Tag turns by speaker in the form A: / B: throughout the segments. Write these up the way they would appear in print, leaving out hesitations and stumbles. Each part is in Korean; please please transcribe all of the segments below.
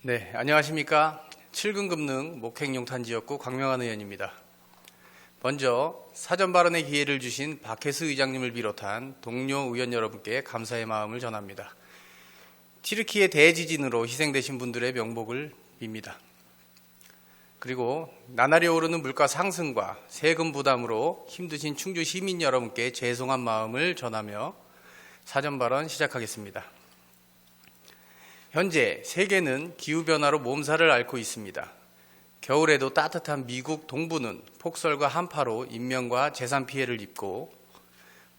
A: 네, 안녕하십니까. 7급 금능 목행용탄지역구 광명환 의원입니다. 먼저 사전 발언의 기회를 주신 박혜수 의장님을 비롯한 동료 의원 여러분께 감사의 마음을 전합니다. 튀르키예 대지진으로 희생되신 분들의 명복을 빕니다. 그리고 나날이 오르는 물가 상승과 세금 부담으로 힘드신 충주 시민 여러분께 죄송한 마음을 전하며 사전 발언 시작하겠습니다. 현재 세계는 기후변화로 몸살을 앓고 있습니다. 겨울에도 따뜻한 미국 동부는 폭설과 한파로 인명과 재산 피해를 입고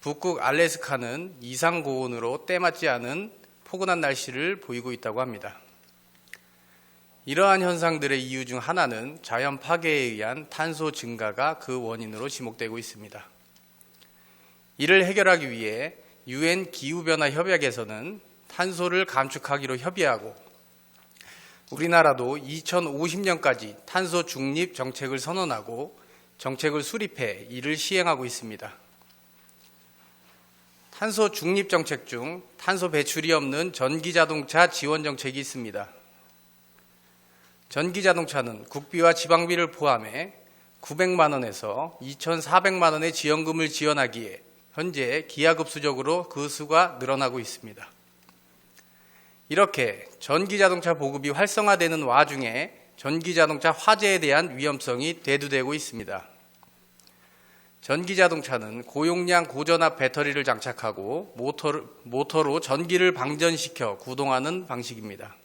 A: 북극 알래스카는 이상 고온으로 때맞지 않은 포근한 날씨를 보이고 있다고 합니다. 이러한 현상들의 이유 중 하나는 자연 파괴에 의한 탄소 증가가 그 원인으로 지목되고 있습니다. 이를 해결하기 위해 UN 기후변화 협약에서는 탄소를 감축하기로 협의하고 우리나라도 2050년까지 탄소 중립 정책을 선언하고 정책을 수립해 이를 시행하고 있습니다. 탄소 중립 정책 중 탄소 배출이 없는 전기자동차 지원 정책이 있습니다. 전기자동차는 국비와 지방비를 포함해 900만 원에서 2,400만 원의 지원금을 지원하기에 현재 기하급수적으로 그 수가 늘어나고 있습니다. 이렇게 전기자동차 보급이 활성화되는 와중에 전기자동차 화재에 대한 위험성이 대두되고 있습니다. 전기자동차는 고용량 고전압 배터리를 장착하고 모터로 전기를 방전시켜 구동하는 방식입니다.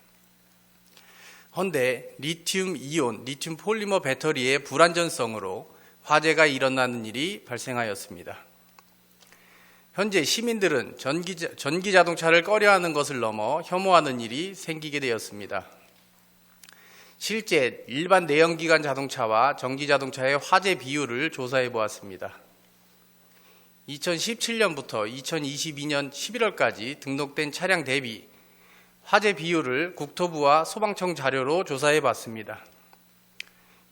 A: 헌데 리튬 이온, 리튬 폴리머 배터리의 불안전성으로 화재가 일어나는 일이 발생하였습니다. 현재 시민들은 전기자동차를 꺼려하는 것을 넘어 혐오하는 일이 생기게 되었습니다. 실제 일반 내연기관 자동차와 전기자동차의 화재 비율을 조사해 보았습니다. 2017년부터 2022년 11월까지 등록된 차량 대비 화재 비율을 국토부와 소방청 자료로 조사해 봤습니다.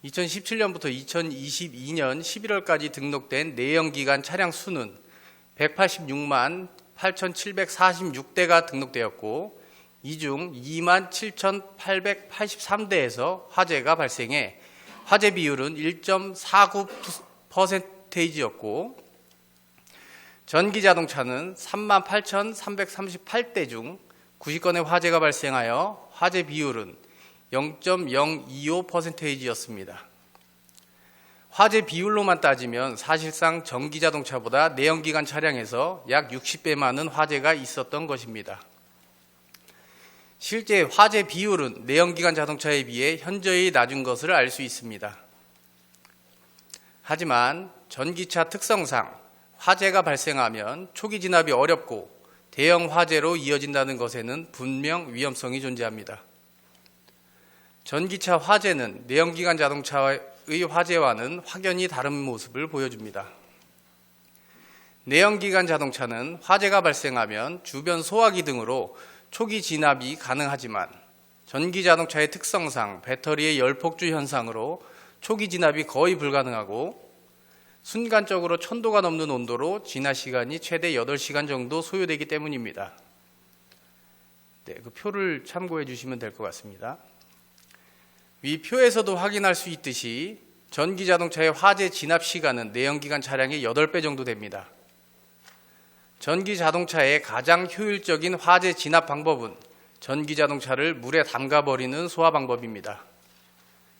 A: 2017년부터 2022년 11월까지 등록된 내연기관 차량 수는 186만 8,746대가 등록되었고 이 중 2만 7,883대에서 화재가 발생해 화재 비율은 1.49%였고 전기자동차는 3만 8,338대 중 90건의 화재가 발생하여 화재 비율은 0.025%였습니다. 화재 비율로만 따지면 사실상 전기자동차보다 내연기관 차량에서 약 60배 많은 화재가 있었던 것입니다. 실제 화재 비율은 내연기관 자동차에 비해 현저히 낮은 것을 알 수 있습니다. 하지만 전기차 특성상 화재가 발생하면 초기 진압이 어렵고 대형 화재로 이어진다는 것에는 분명 위험성이 존재합니다. 전기차 화재는 내연기관 자동차의 화재와는 확연히 다른 모습을 보여줍니다. 내연기관 자동차는 화재가 발생하면 주변 소화기 등으로 초기 진압이 가능하지만 전기자동차의 특성상 배터리의 열폭주 현상으로 초기 진압이 거의 불가능하고 순간적으로 1000도가 넘는 온도로 진화 시간이 최대 8시간 정도 소요되기 때문입니다. 네, 그 표를 참고해 주시면 될 것 같습니다. 위 표에서도 확인할 수 있듯이 전기자동차의 화재 진압 시간은 내연기관 차량의 8배 정도 됩니다. 전기자동차의 가장 효율적인 화재 진압 방법은 전기자동차를 물에 담가버리는 소화 방법입니다.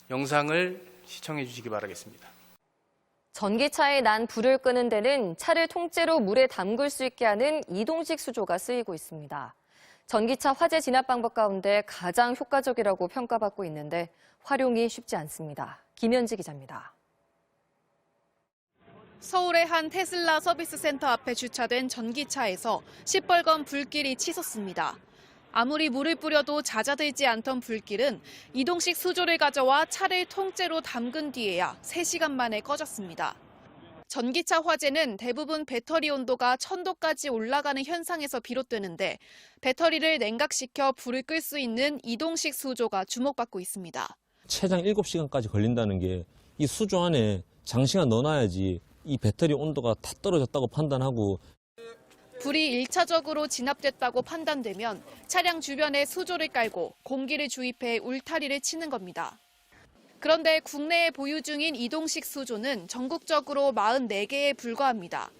A: 영상을 시청해 주시기 바라겠습니다.
B: 전기차에 난 불을 끄는 데는 차를 통째로 물에 담글 수 있게 하는 이동식 수조가 쓰이고 있습니다. 전기차 화재 진압 방법 가운데 가장 효과적이라고 평가받고 있는데 활용이 쉽지 않습니다. 김현지 기자입니다.
C: 서울의 한 테슬라 서비스 센터 앞에 주차된 전기차에서 시뻘건 불길이 치솟습니다. 아무리 물을 뿌려도 잦아들지 않던 불길은 이동식 수조를 가져와 차를 통째로 담근 뒤에야 3시간 만에 꺼졌습니다. 전기차 화재는 대부분 배터리 온도가 1000도까지 올라가는 현상에서 비롯되는데 배터리를 냉각시켜 불을 끌 수 있는 이동식 수조가 주목받고 있습니다.
D: 최장 7시간까지 걸린다는 게 이 수조 안에 장시간 넣어놔야지 이 배터리 온도가 다 떨어졌다고 판단하고
C: 불이 1차적으로 진압됐다고 판단되면 차량 주변에 수조를 깔고 공기를 주입해 울타리를 치는 겁니다. 그런데 국내에 보유 중인 이동식 수조는 전국적으로 44개에 불과합니다.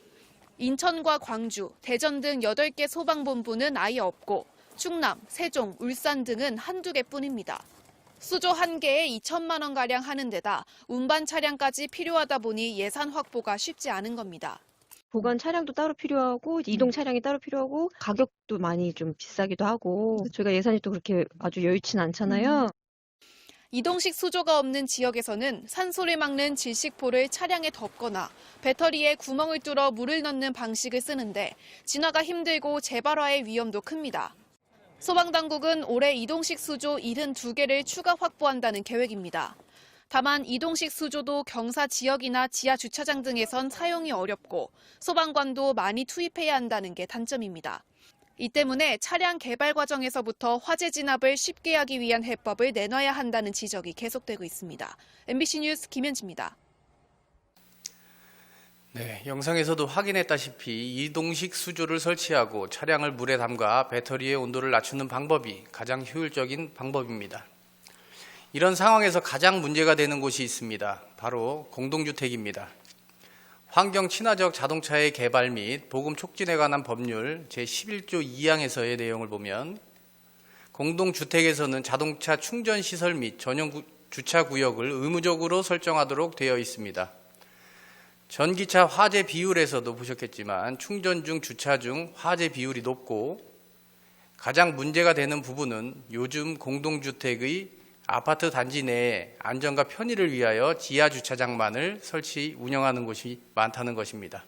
C: 인천과 광주, 대전 등 8개 소방본부는 아예 없고 충남, 세종, 울산 등은 한두 개뿐입니다. 수조 1개에 2천만 원가량 하는 데다 운반 차량까지 필요하다 보니 예산 확보가 쉽지 않은 겁니다.
E: 보관 차량도 따로 필요하고 이동 차량이 따로 필요하고 가격도 많이 좀 비싸기도 하고 저희가 예산이 또 그렇게 아주 여유치는 않잖아요.
C: 이동식 수조가 없는 지역에서는 산소를 막는 질식포를 차량에 덮거나 배터리에 구멍을 뚫어 물을 넣는 방식을 쓰는데 진화가 힘들고 재발화의 위험도 큽니다. 소방당국은 올해 이동식 수조 72개를 추가 확보한다는 계획입니다. 다만 이동식 수조도 경사 지역이나 지하 주차장 등에선 사용이 어렵고 소방관도 많이 투입해야 한다는 게 단점입니다. 이 때문에 차량 개발 과정에서부터 화재 진압을 쉽게 하기 위한 해법을 내놔야 한다는 지적이 계속되고 있습니다. MBC 뉴스 김현지입니다.
A: 네, 영상에서도 확인했다시피 이동식 수조를 설치하고 차량을 물에 담가 배터리의 온도를 낮추는 방법이 가장 효율적인 방법입니다. 이런 상황에서 가장 문제가 되는 곳이 있습니다. 바로 공동주택입니다. 환경 친화적 자동차의 개발 및 보급 촉진에 관한 법률 제11조 2항에서의 내용을 보면 공동주택에서는 자동차 충전 시설 및 전용 주차 구역을 의무적으로 설정하도록 되어 있습니다. 전기차 화재 비율에서도 보셨겠지만 충전 중 주차 중 화재 비율이 높고 가장 문제가 되는 부분은 요즘 공동주택의 아파트 단지 내에 안전과 편의를 위하여 지하 주차장만을 운영하는 곳이 많다는 것입니다.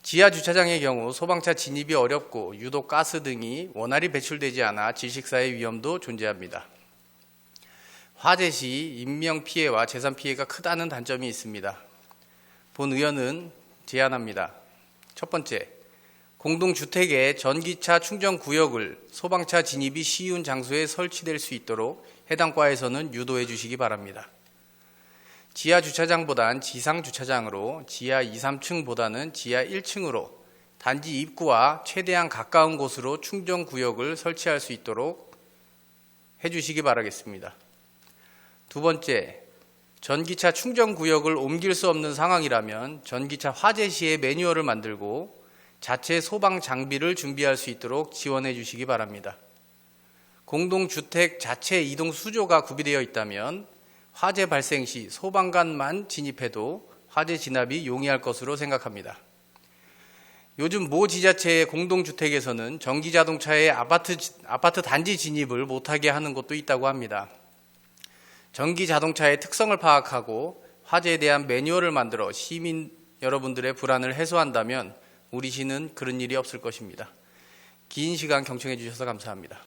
A: 지하 주차장의 경우 소방차 진입이 어렵고 유독 가스 등이 원활히 배출되지 않아 질식사의 위험도 존재합니다. 화재 시 인명피해와 재산피해가 크다는 단점이 있습니다. 본 의원은 제안합니다. 첫 번째, 공동주택의 전기차 충전 구역을 소방차 진입이 쉬운 장소에 설치될 수 있도록 해당 과에서는 유도해 주시기 바랍니다. 지하 주차장보단 지상 주차장으로 지하 2, 3층보다는 지하 1층으로 단지 입구와 최대한 가까운 곳으로 충전 구역을 설치할 수 있도록 해 주시기 바라겠습니다. 두 번째, 전기차 충전 구역을 옮길 수 없는 상황이라면 전기차 화재 시에 매뉴얼을 만들고 자체 소방 장비를 준비할 수 있도록 지원해 주시기 바랍니다. 공동주택 자체 이동 수조가 구비되어 있다면 화재 발생 시 소방관만 진입해도 화재 진압이 용이할 것으로 생각합니다. 요즘 모 지자체의 공동주택에서는 전기자동차의 아파트 단지 진입을 못하게 하는 곳도 있다고 합니다. 전기자동차의 특성을 파악하고 화재에 대한 매뉴얼을 만들어 시민 여러분들의 불안을 해소한다면 우리 시는 그런 일이 없을 것입니다. 긴 시간 경청해 주셔서 감사합니다.